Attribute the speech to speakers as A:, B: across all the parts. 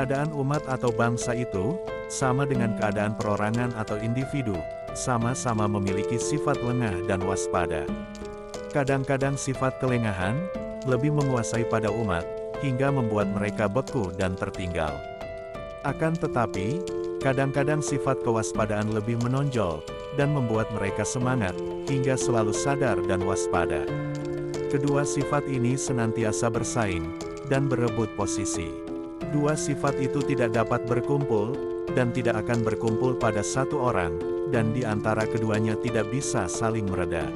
A: Keadaan umat atau bangsa itu, sama dengan keadaan perorangan atau individu, sama-sama memiliki sifat lengah dan waspada. Kadang-kadang sifat kelengahan, lebih menguasai pada umat, hingga membuat mereka beku dan tertinggal. Akan tetapi, kadang-kadang sifat kewaspadaan lebih menonjol, dan membuat mereka semangat, hingga selalu sadar dan waspada. Kedua sifat ini senantiasa bersaing, dan berebut posisi. Dua sifat itu tidak dapat berkumpul, dan tidak akan berkumpul pada satu orang, dan di antara keduanya tidak bisa saling mereda.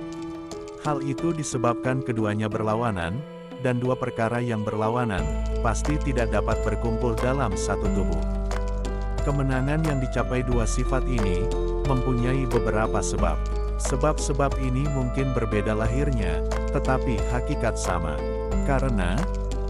A: Hal itu disebabkan keduanya berlawanan, dan dua perkara yang berlawanan, pasti tidak dapat berkumpul dalam satu tubuh. Kemenangan yang dicapai dua sifat ini, mempunyai beberapa sebab. Sebab-sebab ini mungkin berbeda lahirnya, tetapi hakikat sama. Karena,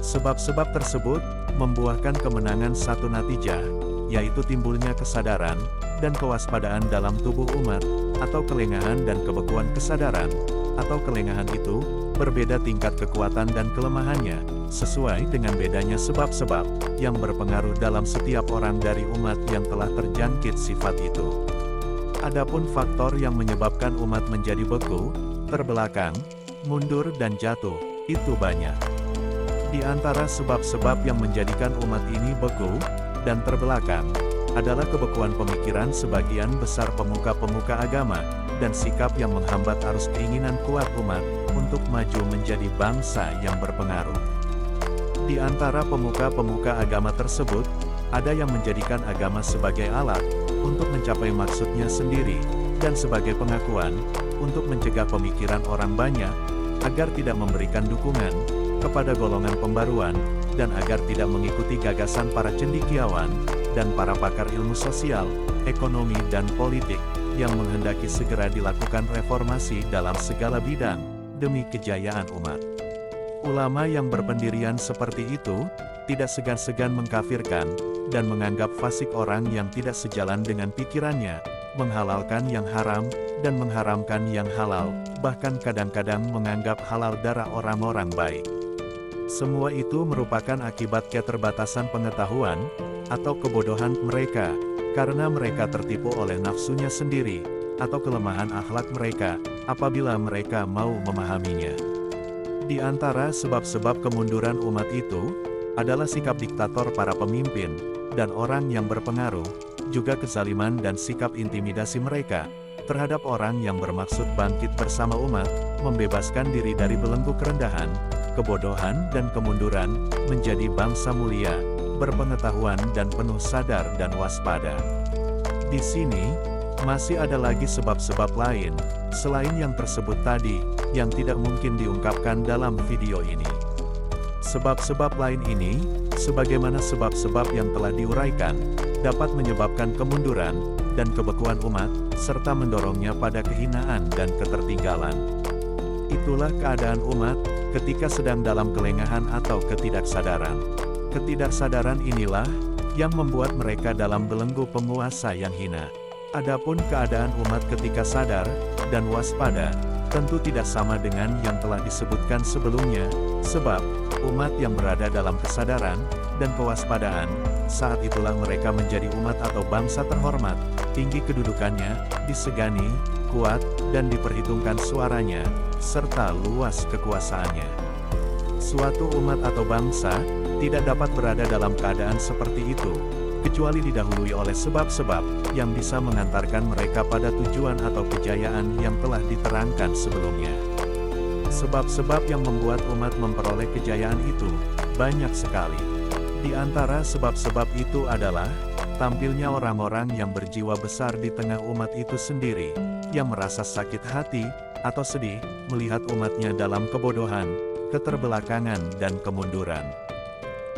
A: sebab-sebab tersebut, membuahkan kemenangan satu natijah, yaitu timbulnya kesadaran, dan kewaspadaan dalam tubuh umat, atau kelengahan dan kebekuan kesadaran, atau kelengahan itu, berbeda tingkat kekuatan dan kelemahannya, sesuai dengan bedanya sebab-sebab, yang berpengaruh dalam setiap orang dari umat yang telah terjangkit sifat itu. Adapun faktor yang menyebabkan umat menjadi beku, terbelakang, mundur dan jatuh, itu banyak. Di antara sebab-sebab yang menjadikan umat ini beku, dan terbelakang, adalah kebekuan pemikiran sebagian besar pemuka-pemuka agama, dan sikap yang menghambat arus keinginan kuat umat, untuk maju menjadi bangsa yang berpengaruh. Di antara pemuka-pemuka agama tersebut, ada yang menjadikan agama sebagai alat, untuk mencapai maksudnya sendiri, dan sebagai pengakuan, untuk mencegah pemikiran orang banyak, agar tidak memberikan dukungan, kepada golongan pembaruan, dan agar tidak mengikuti gagasan para cendekiawan, dan para pakar ilmu sosial, ekonomi dan politik, yang menghendaki segera dilakukan reformasi dalam segala bidang, demi kejayaan umat. Ulama yang berpendirian seperti itu, tidak segan-segan mengkafirkan, dan menganggap fasik orang yang tidak sejalan dengan pikirannya, menghalalkan yang haram, dan mengharamkan yang halal, bahkan kadang-kadang menganggap halal darah orang-orang baik. Semua itu merupakan akibat keterbatasan pengetahuan, atau kebodohan mereka, karena mereka tertipu oleh nafsunya sendiri, atau kelemahan akhlak mereka, apabila mereka mau memahaminya. Di antara sebab-sebab kemunduran umat itu, adalah sikap diktator para pemimpin, dan orang yang berpengaruh, juga kezaliman dan sikap intimidasi mereka, terhadap orang yang bermaksud bangkit bersama umat, membebaskan diri dari belenggu kerendahan, kebodohan dan kemunduran, menjadi bangsa mulia, berpengetahuan dan penuh sadar dan waspada. Di sini, masih ada lagi sebab-sebab lain, selain yang tersebut tadi, yang tidak mungkin diungkapkan dalam video ini. Sebab-sebab lain ini, sebagaimana sebab-sebab yang telah diuraikan, dapat menyebabkan kemunduran, dan kebekuan umat, serta mendorongnya pada kehinaan dan ketertinggalan. Itulah keadaan umat, ketika sedang dalam kelengahan atau ketidaksadaran. Ketidaksadaran inilah, yang membuat mereka dalam belenggu penguasa yang hina. Adapun keadaan umat ketika sadar, dan waspada, tentu tidak sama dengan yang telah disebutkan sebelumnya, sebab, umat yang berada dalam kesadaran, dan kewaspadaan, saat itulah mereka menjadi umat atau bangsa terhormat, tinggi kedudukannya, disegani, kuat, dan diperhitungkan suaranya, serta luas kekuasaannya. Suatu umat atau bangsa, tidak dapat berada dalam keadaan seperti itu, kecuali didahului oleh sebab-sebab, yang bisa mengantarkan mereka pada tujuan atau kejayaan yang telah diterangkan sebelumnya. Sebab-sebab yang membuat umat memperoleh kejayaan itu, banyak sekali. Di antara sebab-sebab itu adalah, tampilnya orang-orang yang berjiwa besar di tengah umat itu sendiri, yang merasa sakit hati, atau sedih, melihat umatnya dalam kebodohan, keterbelakangan dan kemunduran.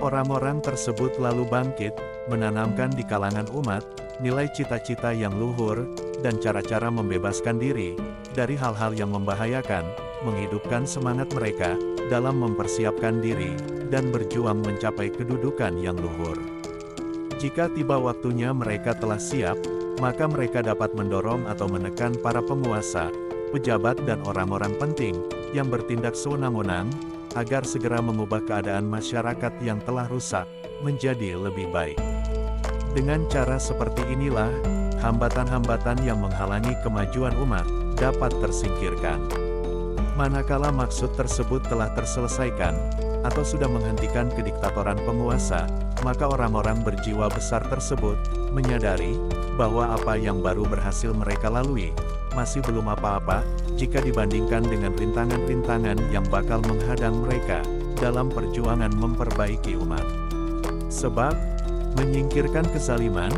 A: Orang-orang tersebut lalu bangkit, menanamkan di kalangan umat, nilai cita-cita yang luhur, dan cara-cara membebaskan diri, dari hal-hal yang membahayakan, menghidupkan semangat mereka, dalam mempersiapkan diri, dan berjuang mencapai kedudukan yang luhur. Jika tiba waktunya mereka telah siap, maka mereka dapat mendorong atau menekan para penguasa, pejabat dan orang-orang penting, yang bertindak sewenang-wenang, agar segera mengubah keadaan masyarakat yang telah rusak menjadi lebih baik. Dengan cara seperti inilah, hambatan-hambatan yang menghalangi kemajuan umat dapat tersingkirkan. Manakala maksud tersebut telah terselesaikan, atau sudah menghentikan kediktatoran penguasa, maka orang-orang berjiwa besar tersebut menyadari bahwa apa yang baru berhasil mereka lalui masih belum apa-apa jika dibandingkan dengan rintangan-rintangan yang bakal menghadang mereka dalam perjuangan memperbaiki umat. Sebab, menyingkirkan kezaliman,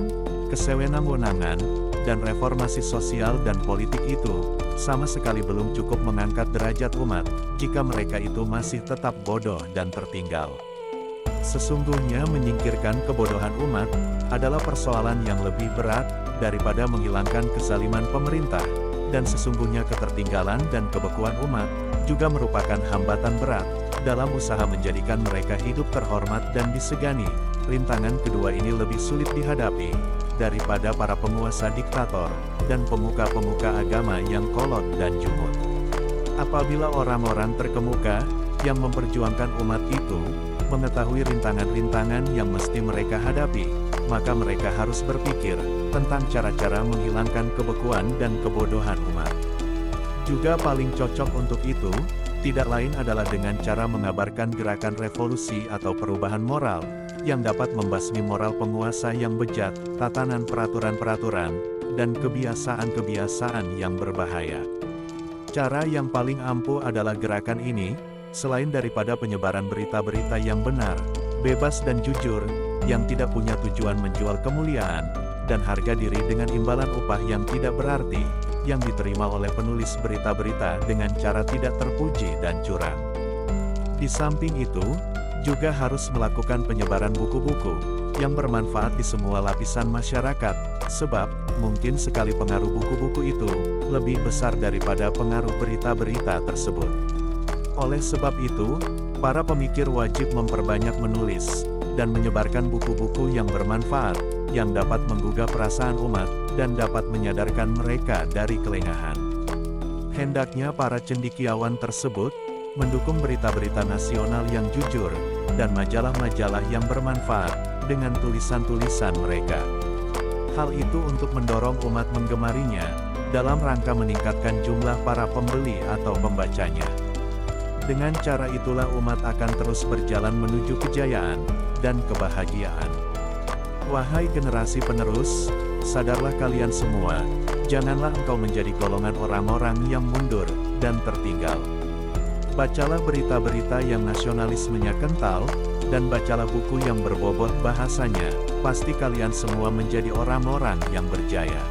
A: kesewenang-wenangan, dan reformasi sosial dan politik itu sama sekali belum cukup mengangkat derajat umat jika mereka itu masih tetap bodoh dan tertinggal. Sesungguhnya menyingkirkan kebodohan umat adalah persoalan yang lebih berat daripada menghilangkan kezaliman pemerintah, dan sesungguhnya ketertinggalan dan kebekuan umat juga merupakan hambatan berat dalam usaha menjadikan mereka hidup terhormat dan disegani. Rintangan kedua ini lebih sulit dihadapi daripada para penguasa diktator dan pemuka-pemuka agama yang kolot dan jumut. Apabila orang-orang terkemuka yang memperjuangkan umat itu mengetahui rintangan-rintangan yang mesti mereka hadapi, maka mereka harus berpikir tentang cara-cara menghilangkan kebekuan dan kebodohan umat. Juga paling cocok untuk itu, tidak lain adalah dengan cara mengabarkan gerakan revolusi atau perubahan moral, yang dapat membasmi moral penguasa yang bejat, tatanan peraturan-peraturan, dan kebiasaan-kebiasaan yang berbahaya. Cara yang paling ampuh adalah gerakan ini, selain daripada penyebaran berita-berita yang benar, bebas dan jujur, yang tidak punya tujuan menjual kemuliaan, dan harga diri dengan imbalan upah yang tidak berarti, yang diterima oleh penulis berita-berita dengan cara tidak terpuji dan curang. Di samping itu, juga harus melakukan penyebaran buku-buku yang bermanfaat di semua lapisan masyarakat, sebab mungkin sekali pengaruh buku-buku itu lebih besar daripada pengaruh berita-berita tersebut. Oleh sebab itu, para pemikir wajib memperbanyak menulis dan menyebarkan buku-buku yang bermanfaat, yang dapat menggugah perasaan umat dan dapat menyadarkan mereka dari kelengahan. Hendaknya para cendekiawan tersebut mendukung berita-berita nasional yang jujur dan majalah-majalah yang bermanfaat dengan tulisan-tulisan mereka. Hal itu untuk mendorong umat menggemarinya dalam rangka meningkatkan jumlah para pembeli atau pembacanya. Dengan cara itulah umat akan terus berjalan menuju kejayaan dan kebahagiaan. Wahai generasi penerus, sadarlah kalian semua, janganlah engkau menjadi golongan orang-orang yang mundur dan tertinggal. Bacalah berita-berita yang nasionalismenya kental, dan bacalah buku yang berbobot bahasanya, pasti kalian semua menjadi orang-orang yang berjaya.